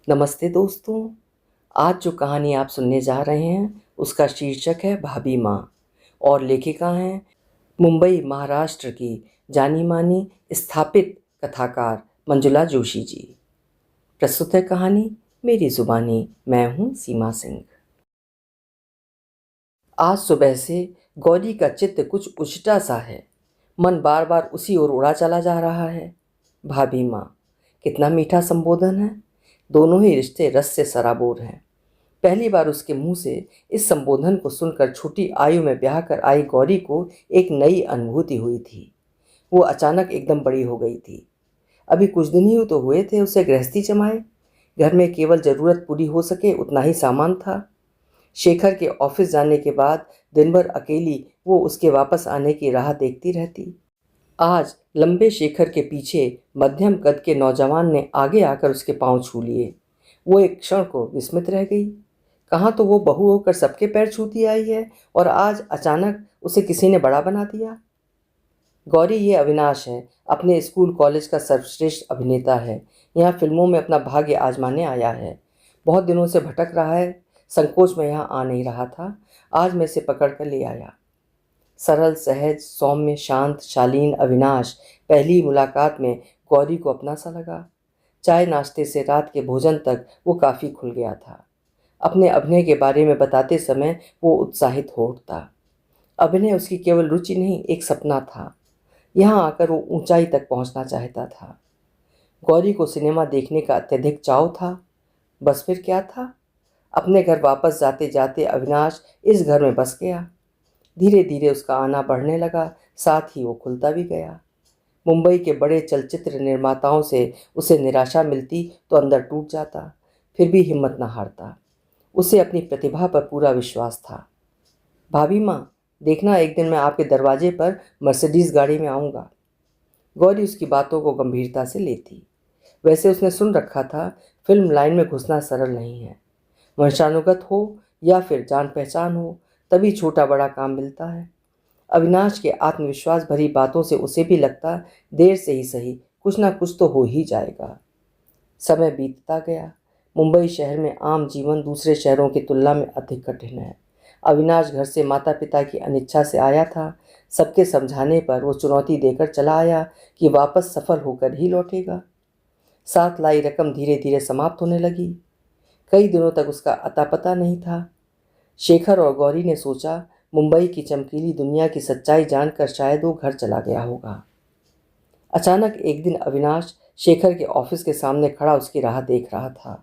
नमस्ते दोस्तों। आज जो कहानी आप सुनने जा रहे हैं उसका शीर्षक है भाभी माँ और लेखिका हैं मुंबई महाराष्ट्र की जानी मानी स्थापित कथाकार मंजुला जोशी जी। प्रस्तुत है कहानी मेरी जुबानी। मैं हूँ सीमा सिंह। आज सुबह से गौरी का चित्त कुछ उचटा सा है। मन बार बार उसी ओर उड़ा चला जा रहा है। भाभी माँ, कितना मीठा संबोधन है। दोनों ही रिश्ते रस से सराबोर हैं। पहली बार उसके मुंह से इस संबोधन को सुनकर छोटी आयु में ब्याह कर आई गौरी को एक नई अनुभूति हुई थी। वो अचानक एकदम बड़ी हो गई थी। अभी कुछ दिन ही तो हुए थे उसे गृहस्थी जमाए। घर में केवल ज़रूरत पूरी हो सके उतना ही सामान था। शेखर के ऑफिस जाने के बाद दिन भर अकेली वो उसके वापस आने की राह देखती रहती। आज लंबे शेखर के पीछे मध्यम कद के नौजवान ने आगे आकर उसके पांव छू लिए। वो एक क्षण को विस्मित रह गई। कहाँ तो वो बहू होकर सबके पैर छूती आई है और आज अचानक उसे किसी ने बड़ा बना दिया। गौरी, ये अविनाश है, अपने स्कूल कॉलेज का सर्वश्रेष्ठ अभिनेता है। यहाँ फिल्मों में अपना भाग्य आजमाने आया है। बहुत दिनों से भटक रहा है। संकोच में यहाँ आ नहीं रहा था। आज मैं इसे पकड़ कर ले आया। सरल, सहज, सौम्य, शांत, शालीन अविनाश पहली मुलाकात में गौरी को अपना सा लगा। चाय नाश्ते से रात के भोजन तक वो काफ़ी खुल गया था। अपने अभिनय के बारे में बताते समय वो उत्साहित हो उठता। अभिनय उसकी केवल रुचि नहीं, एक सपना था। यहाँ आकर वो ऊंचाई तक पहुंचना चाहता था। गौरी को सिनेमा देखने का अत्यधिक चाव था। बस फिर क्या था। अपने घर वापस जाते जाते अविनाश इस घर में बस गया। धीरे धीरे उसका आना बढ़ने लगा, साथ ही वो खुलता भी गया। मुंबई के बड़े चलचित्र निर्माताओं से उसे निराशा मिलती तो अंदर टूट जाता, फिर भी हिम्मत न हारता। उसे अपनी प्रतिभा पर पूरा विश्वास था। भाभी माँ, देखना, एक दिन मैं आपके दरवाजे पर मर्सिडीज गाड़ी में आऊँगा। गौरी उसकी बातों को गंभीरता से लेती। वैसे उसने सुन रखा था, फिल्म लाइन में घुसना सरल नहीं है। वंशानुगत हो या फिर जान पहचान हो, तभी छोटा बड़ा काम मिलता है। अविनाश के आत्मविश्वास भरी बातों से उसे भी लगता, देर से ही सही कुछ ना कुछ तो हो ही जाएगा। समय बीतता गया। मुंबई शहर में आम जीवन दूसरे शहरों की तुलना में अधिक कठिन है। अविनाश घर से माता पिता की अनिच्छा से आया था। सबके समझाने पर वो चुनौती देकर चला आया कि वापस सफल होकर ही लौटेगा। साथ लाई रकम धीरे धीरे समाप्त होने लगी। कई दिनों तक उसका अता पता नहीं था। शेखर और गौरी ने सोचा, मुंबई की चमकीली दुनिया की सच्चाई जानकर शायद वो घर चला गया होगा। अचानक एक दिन अविनाश शेखर के ऑफिस के सामने खड़ा उसकी राह देख रहा था।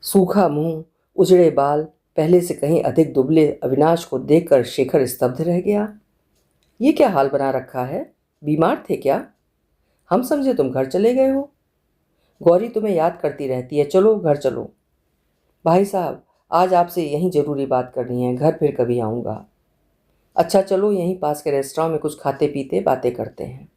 सूखा मुंह, उजड़े बाल, पहले से कहीं अधिक दुबले अविनाश को देखकर शेखर स्तब्ध रह गया। ये क्या हाल बना रखा है? बीमार थे क्या? हम समझे तुम घर चले गए हो। गौरी तुम्हें याद करती रहती है, चलो घर चलो। भाई साहब, आज आपसे यहीं ज़रूरी बात करनी है, घर फिर कभी आऊँगा। अच्छा चलो, यहीं पास के रेस्टोरेंट में कुछ खाते पीते बातें करते हैं।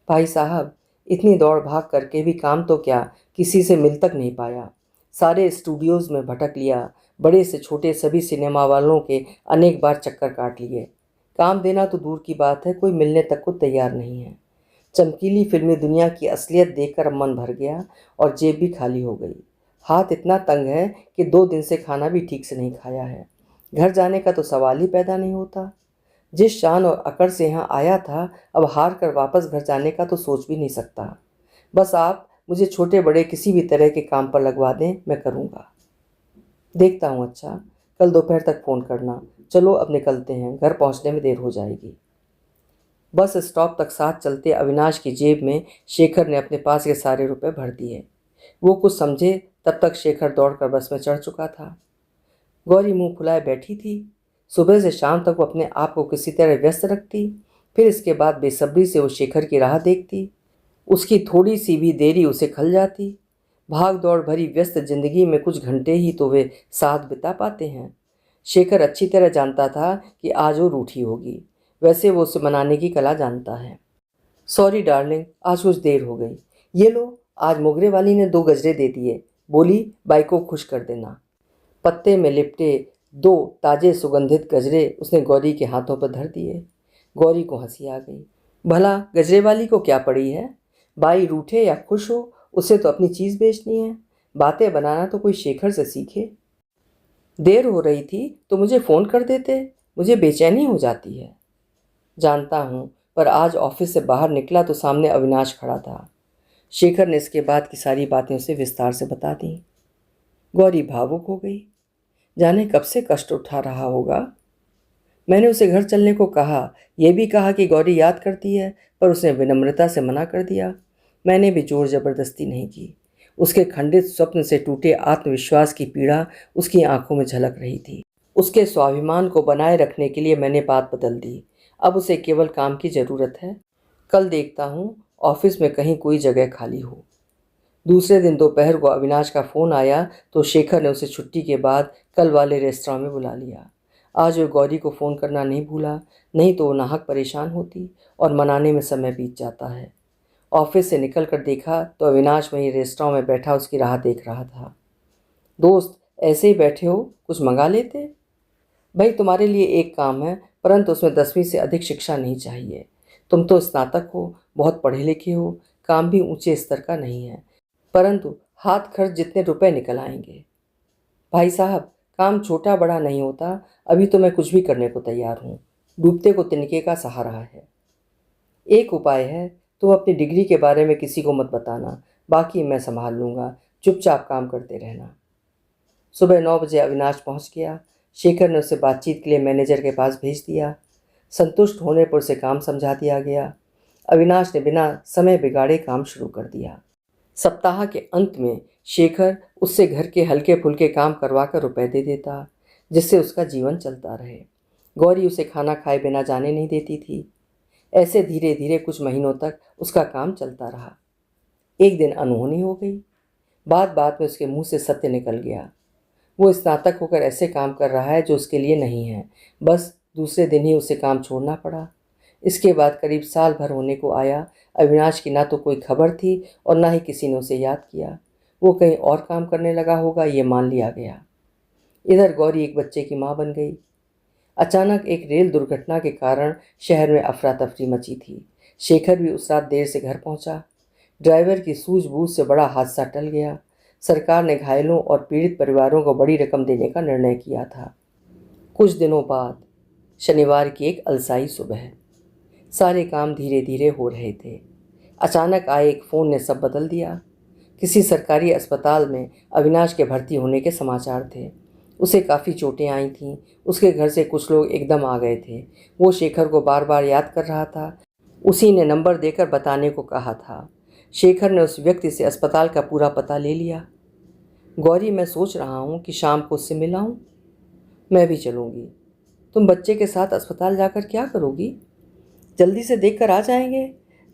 भाई साहब, इतनी दौड़ भाग करके भी काम तो क्या, किसी से मिल तक नहीं पाया। सारे स्टूडियोज़ में भटक लिया, बड़े से छोटे सभी सिनेमा वालों के अनेक बार चक्कर काट लिए। काम देना तो दूर की बात है, कोई मिलने तक को तैयार नहीं है। चमकीली फिल्मी दुनिया की असलियत देखकर मन भर गया और जेब भी खाली हो गई। हाथ इतना तंग है कि 2 दिन से खाना भी ठीक से नहीं खाया है। घर जाने का तो सवाल ही पैदा नहीं होता। जिस शान और अकड़ से यहाँ आया था, अब हार कर वापस घर जाने का तो सोच भी नहीं सकता। बस आप मुझे छोटे बड़े किसी भी तरह के काम पर लगवा दें, मैं करूँगा। देखता हूँ। अच्छा, कल दोपहर तक फ़ोन करना। चलो अब निकलते हैं, घर पहुँचने में देर हो जाएगी। बस स्टॉप तक साथ चलते अविनाश की जेब में शेखर ने अपने पास के सारे रुपए भर दिए। वो कुछ समझे तब तक शेखर दौड़कर बस में चढ़ चुका था। गौरी मुंह फुलाए बैठी थी। सुबह से शाम तक वो अपने आप को किसी तरह व्यस्त रखती, फिर इसके बाद बेसब्री से वो शेखर की राह देखती। उसकी थोड़ी सी भी देरी उसे खल जाती। भाग दौड़ भरी व्यस्त जिंदगी में कुछ घंटे ही तो वे साथ बिता पाते हैं। शेखर अच्छी तरह जानता था कि आज वो रूठी होगी। वैसे वो उसे मनाने की कला जानता है। सॉरी डार्लिंग, आज कुछ देर हो गई। ये लो, आज मोगरे वाली ने 2 गजरे दे दिए, बोली बाई को खुश कर देना। पत्ते में लिपटे 2 ताजे सुगंधित गजरे उसने गौरी के हाथों पर धर दिए। गौरी को हंसी आ गई। भला गजरे वाली को क्या पड़ी है? बाई रूठे या खुश हो, उसे तो अपनी चीज़ बेचनी है। बातें बनाना तो कोई शेखर से सीखे। देर हो रही थी तो मुझे फ़ोन कर देते, मुझे बेचैनी हो जाती है। जानता हूँ, पर आज ऑफिस से बाहर निकला तो सामने अविनाश खड़ा था। शेखर ने इसके बाद की सारी बातें उसे विस्तार से बता दी। गौरी भावुक हो गई। जाने कब से कष्ट उठा रहा होगा। मैंने उसे घर चलने को कहा, यह भी कहा कि गौरी याद करती है, पर उसने विनम्रता से मना कर दिया। मैंने भी जोर जबरदस्ती नहीं की। उसके खंडित स्वप्न से टूटे आत्मविश्वास की पीड़ा उसकी आंखों में झलक रही थी। उसके स्वाभिमान को बनाए रखने के लिए मैंने बात बदल दी। अब उसे केवल काम की ज़रूरत है। कल देखता हूँ ऑफिस में कहीं कोई जगह खाली हो। दूसरे दिन दोपहर को अविनाश का फ़ोन आया तो शेखर ने उसे छुट्टी के बाद कल वाले रेस्तरां में बुला लिया। आज वो गौरी को फ़ोन करना नहीं भूला, नहीं तो वो नाहक परेशान होती और मनाने में समय बीत जाता है। ऑफिस से निकल कर देखा तो अविनाश वहीं रेस्तरां में बैठा उसकी राह देख रहा था। दोस्त, ऐसे ही बैठे हो, कुछ मंगा लेते? भाई, तुम्हारे लिए एक काम है, परंतु उसमें 10वीं से अधिक शिक्षा नहीं चाहिए। तुम तो स्नातक हो, बहुत पढ़े लिखे हो, काम भी ऊंचे स्तर का नहीं है, परंतु हाथ खर्च जितने रुपए निकल आएंगे। भाई साहब, काम छोटा बड़ा नहीं होता। अभी तो मैं कुछ भी करने को तैयार हूँ। डूबते को तिनके का सहारा है। एक उपाय है, तुम अपनी डिग्री के बारे में किसी को मत बताना, बाकी मैं संभाल लूँगा। चुपचाप काम करते रहना। सुबह 9 बजे अविनाश पहुँच गया। शेखर ने उसे बातचीत के लिए मैनेजर के पास भेज दिया। संतुष्ट होने पर उसे काम समझा दिया गया। अविनाश ने बिना समय बिगाड़े काम शुरू कर दिया। सप्ताह के अंत में शेखर उससे घर के हल्के फुल्के काम करवा कर रुपये दे देता, जिससे उसका जीवन चलता रहे। गौरी उसे खाना खाए बिना जाने नहीं देती थी। ऐसे धीरे धीरे कुछ महीनों तक उसका काम चलता रहा। एक दिन अनहोनी हो गई। बात बात में उसके मुंह से सत्य निकल गया। वो स्नातक होकर ऐसे काम कर रहा है जो उसके लिए नहीं है। बस दूसरे दिन ही उसे काम छोड़ना पड़ा। इसके बाद करीब साल भर होने को आया। अविनाश की ना तो कोई खबर थी और ना ही किसी ने उसे याद किया। वो कहीं और काम करने लगा होगा, ये मान लिया गया। इधर गौरी एक बच्चे की माँ बन गई। अचानक एक रेल दुर्घटना के कारण शहर में अफरा तफरी मची थी। शेखर भी उस रात देर से घर पहुंचा। ड्राइवर की सूझबूझ से बड़ा हादसा टल गया। सरकार ने घायलों और पीड़ित परिवारों को बड़ी रकम देने का निर्णय किया था। कुछ दिनों बाद शनिवार की एक अलसाई सुबह, सारे काम धीरे धीरे हो रहे थे। अचानक आए एक फ़ोन ने सब बदल दिया। किसी सरकारी अस्पताल में अविनाश के भर्ती होने के समाचार थे। उसे काफ़ी चोटें आई थीं। उसके घर से कुछ लोग एकदम आ गए थे। वो शेखर को बार बार याद कर रहा था। उसी ने नंबर देकर बताने को कहा था। शेखर ने उस व्यक्ति से अस्पताल का पूरा पता ले लिया। गौरी, मैं सोच रहा हूँ कि शाम को उससे मिलाऊं। मैं भी चलूँगी। तुम बच्चे के साथ अस्पताल जाकर क्या करोगी? जल्दी से देख कर आ जाएंगे,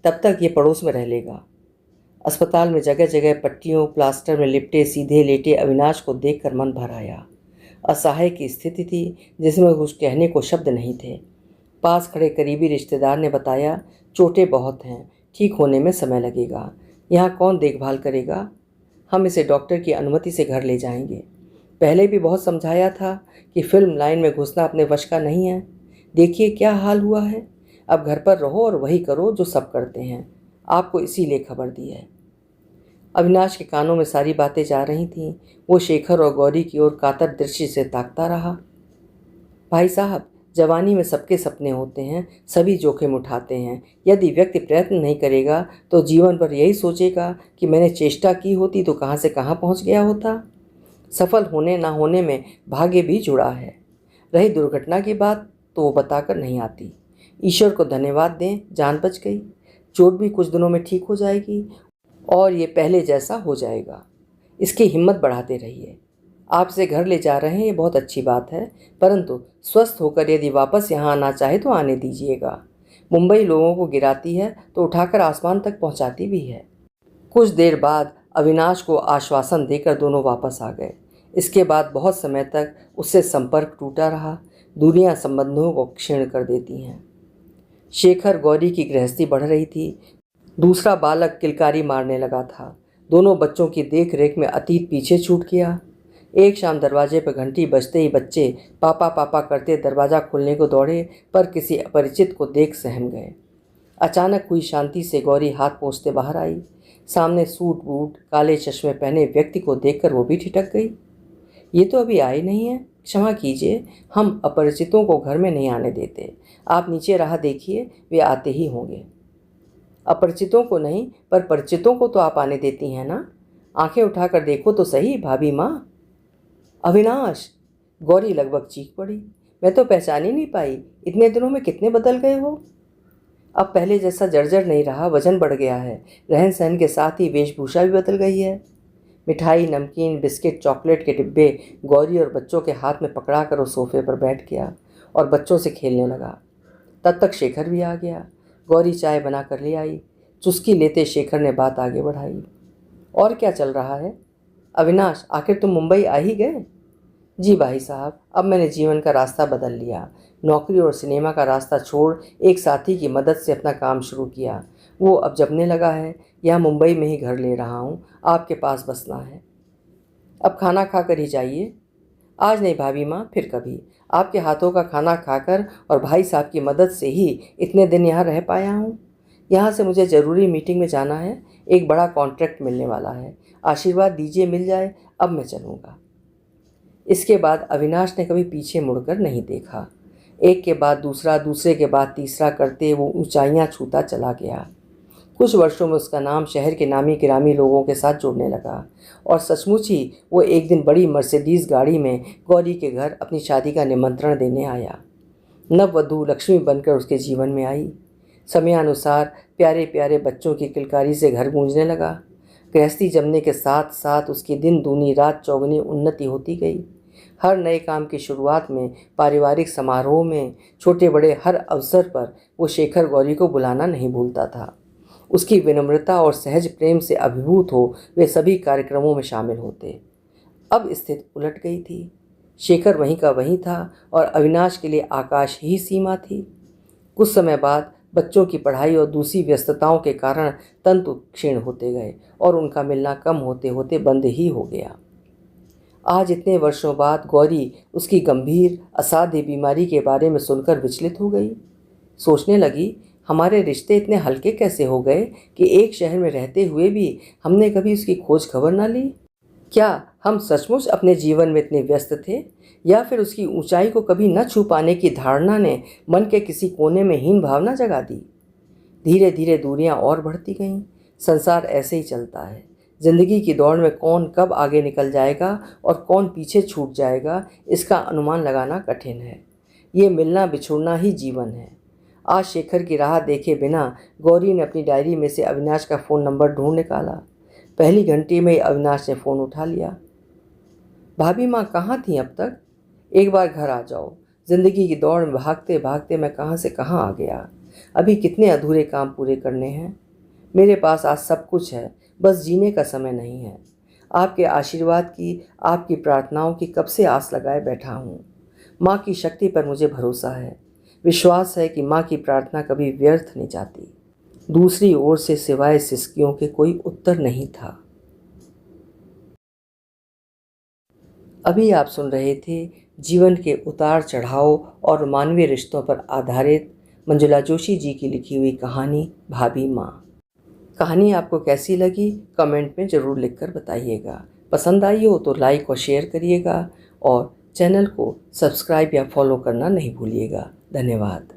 तब तक ये पड़ोस में रह लेगा। अस्पताल में जगह जगह पट्टियों प्लास्टर में लिपटे सीधे लेटे अविनाश को देखकर मन भर आया। असहाय की स्थिति थी जिसमें कुछ कहने को शब्द नहीं थे। पास खड़े करीबी रिश्तेदार ने बताया, चोटें बहुत हैं, ठीक होने में समय लगेगा। यहाँ कौन देखभाल करेगा? हम इसे डॉक्टर की अनुमति से घर ले जाएंगे। पहले भी बहुत समझाया था कि फिल्म लाइन में घुसना अपने वश का नहीं है। देखिए क्या हाल हुआ है। अब घर पर रहो और वही करो जो सब करते हैं। आपको इसीलिए खबर दी है। अविनाश के कानों में सारी बातें जा रही थीं। वो शेखर और गौरी की ओर कातर दृष्टि से ताकता रहा। भाई साहब, जवानी में सबके सपने होते हैं, सभी जोखिम उठाते हैं। यदि व्यक्ति प्रयत्न नहीं करेगा तो जीवन भर यही सोचेगा कि मैंने चेष्टा की होती तो कहाँ से कहाँ पहुँच गया होता। सफल होने ना होने में भाग्य भी जुड़ा है। रही दुर्घटना की बात तो वो बताकर नहीं आती। ईश्वर को धन्यवाद दें, जान बच गई। चोट भी कुछ दिनों में ठीक हो जाएगी और ये पहले जैसा हो जाएगा। इसकी हिम्मत बढ़ाते रहिए। आप इसे घर ले जा रहे हैं, ये बहुत अच्छी बात है, परंतु स्वस्थ होकर यदि वापस यहाँ आना चाहे तो आने दीजिएगा। मुंबई लोगों को गिराती है तो उठाकर आसमान तक पहुँचाती भी है। कुछ देर बाद अविनाश को आश्वासन देकर दोनों वापस आ गए। इसके बाद बहुत समय तक उससे संपर्क टूटा रहा। दूरियां संबंधों को क्षीण कर देती हैं। शेखर गौरी की गृहस्थी बढ़ रही थी। दूसरा बालक किलकारी मारने लगा था। दोनों बच्चों की देख रेख में अतीत पीछे छूट गया। एक शाम दरवाजे पर घंटी बजते ही बच्चे पापा पापा करते दरवाज़ा खोलने को दौड़े, पर किसी अपरिचित को देख सहम गए। अचानक हुई शांति से गौरी हाथ पोंछते बाहर आई। सामने सूट बूट काले चश्मे पहने व्यक्ति को देखकर वो भी ठिठक गई। ये तो अभी आए नहीं है, क्षमा कीजिए, हम अपरिचितों को घर में नहीं आने देते। आप नीचे राह देखिए, वे आते ही होंगे। अपरिचितों को नहीं, पर परिचितों को तो आप आने देती हैं ना। आंखें उठाकर देखो तो सही भाभी माँ। अविनाश, गौरी लगभग चीख पड़ी। मैं तो पहचान ही नहीं पाई, इतने दिनों में कितने बदल गए हो। अब पहले जैसा जर्जर नहीं रहा, वजन बढ़ गया है। रहन सहन के साथ ही वेशभूषा भी बदल गई है। मिठाई, नमकीन, बिस्किट, चॉकलेट के डिब्बे गौरी और बच्चों के हाथ में पकड़ा कर वो सोफे पर बैठ गया और बच्चों से खेलने लगा। तब तक शेखर भी आ गया। गौरी चाय बना कर ले आई। चुस्की लेते शेखर ने बात आगे बढ़ाई। और क्या चल रहा है? अविनाश, आखिर तुम मुंबई आ ही गए? जी भाई साहब, अब मैंने जीवन का रास्ता बदल लिया। नौकरी और सिनेमा का रास्ता छोड़ एक साथी की मदद से अपना काम शुरू किया। वो अब जमने लगा है। यहाँ मुंबई में ही घर ले रहा हूँ, आपके पास बसना है। अब खाना खा कर ही जाइए। आज नहीं भाभी माँ, फिर कभी। आपके हाथों का खाना खाकर और भाई साहब की मदद से ही इतने दिन यहाँ रह पाया हूँ। यहाँ से मुझे ज़रूरी मीटिंग में जाना है, एक बड़ा कॉन्ट्रैक्ट मिलने वाला है। आशीर्वाद दीजिए मिल जाए, अब मैं चलूँगा। इसके बाद अविनाश ने कभी पीछे मुड़कर नहीं देखा। एक के बाद दूसरा, दूसरे के बाद तीसरा करते वो ऊंचाइयां छूता चला गया। कुछ वर्षों में उसका नाम शहर के नामी गिरामी लोगों के साथ जुड़ने लगा और सचमुच ही वो एक दिन बड़ी मर्सिडीज गाड़ी में गौरी के घर अपनी शादी का निमंत्रण देने आया। नववधू लक्ष्मी बनकर उसके जीवन में आई। समयानुसार प्यारे प्यारे बच्चों की किलकारी से घर गूंजने लगा। गृहस्थी जमने के साथ साथ उसकी दिन दूनी रात चौगुनी उन्नति होती गई। हर नए काम की शुरुआत में, पारिवारिक समारोह में, छोटे बड़े हर अवसर पर वो शेखर गौरी को बुलाना नहीं भूलता था। उसकी विनम्रता और सहज प्रेम से अभिभूत हो वे सभी कार्यक्रमों में शामिल होते। अब स्थिति उलट गई थी। शेखर वहीं का वहीं था और अविनाश के लिए आकाश ही सीमा थी। कुछ समय बाद बच्चों की पढ़ाई और दूसरी व्यस्तताओं के कारण तंतु क्षीण होते गए और उनका मिलना कम होते होते बंद ही हो गया। आज इतने वर्षों बाद गौरी उसकी गंभीर असाध्य बीमारी के बारे में सुनकर विचलित हो गई। सोचने लगी, हमारे रिश्ते इतने हल्के कैसे हो गए कि एक शहर में रहते हुए भी हमने कभी उसकी खोज खबर ना ली। क्या हम सचमुच अपने जीवन में इतने व्यस्त थे, या फिर उसकी ऊंचाई को कभी न छू पाने की धारणा ने मन के किसी कोने में हीन भावना जगा दी। धीरे धीरे दूरियां और बढ़ती गईं। संसार ऐसे ही चलता है। जिंदगी की दौड़ में कौन कब आगे निकल जाएगा और कौन पीछे छूट जाएगा, इसका अनुमान लगाना कठिन है। ये मिलना बिछुड़ना ही जीवन है। आज शेखर की राह देखे बिना गौरी ने अपनी डायरी में से अविनाश का फ़ोन नंबर ढूंढ निकाला। पहली घंटे में ही अविनाश ने फ़ोन उठा लिया। भाभी माँ कहाँ थी अब तक? एक बार घर आ जाओ। ज़िंदगी की दौड़ में भागते भागते मैं कहाँ से कहाँ आ गया। अभी कितने अधूरे काम पूरे करने हैं। मेरे पास आज सब कुछ है, बस जीने का समय नहीं है। आपके आशीर्वाद की, आपकी प्रार्थनाओं की कब से आस लगाए बैठा हूँ। माँ की शक्ति पर मुझे भरोसा है। विश्वास है कि माँ की प्रार्थना कभी व्यर्थ नहीं जाती। दूसरी ओर से सिवाय सिसकियों के कोई उत्तर नहीं था। अभी आप सुन रहे थे जीवन के उतार चढ़ाव और मानवीय रिश्तों पर आधारित मंजुला जोशी जी की लिखी हुई कहानी भाभी माँ। कहानी आपको कैसी लगी कमेंट में ज़रूर लिखकर बताइएगा। पसंद आई हो तो लाइक और शेयर करिएगा और चैनल को सब्सक्राइब या फॉलो करना नहीं भूलिएगा। धन्यवाद।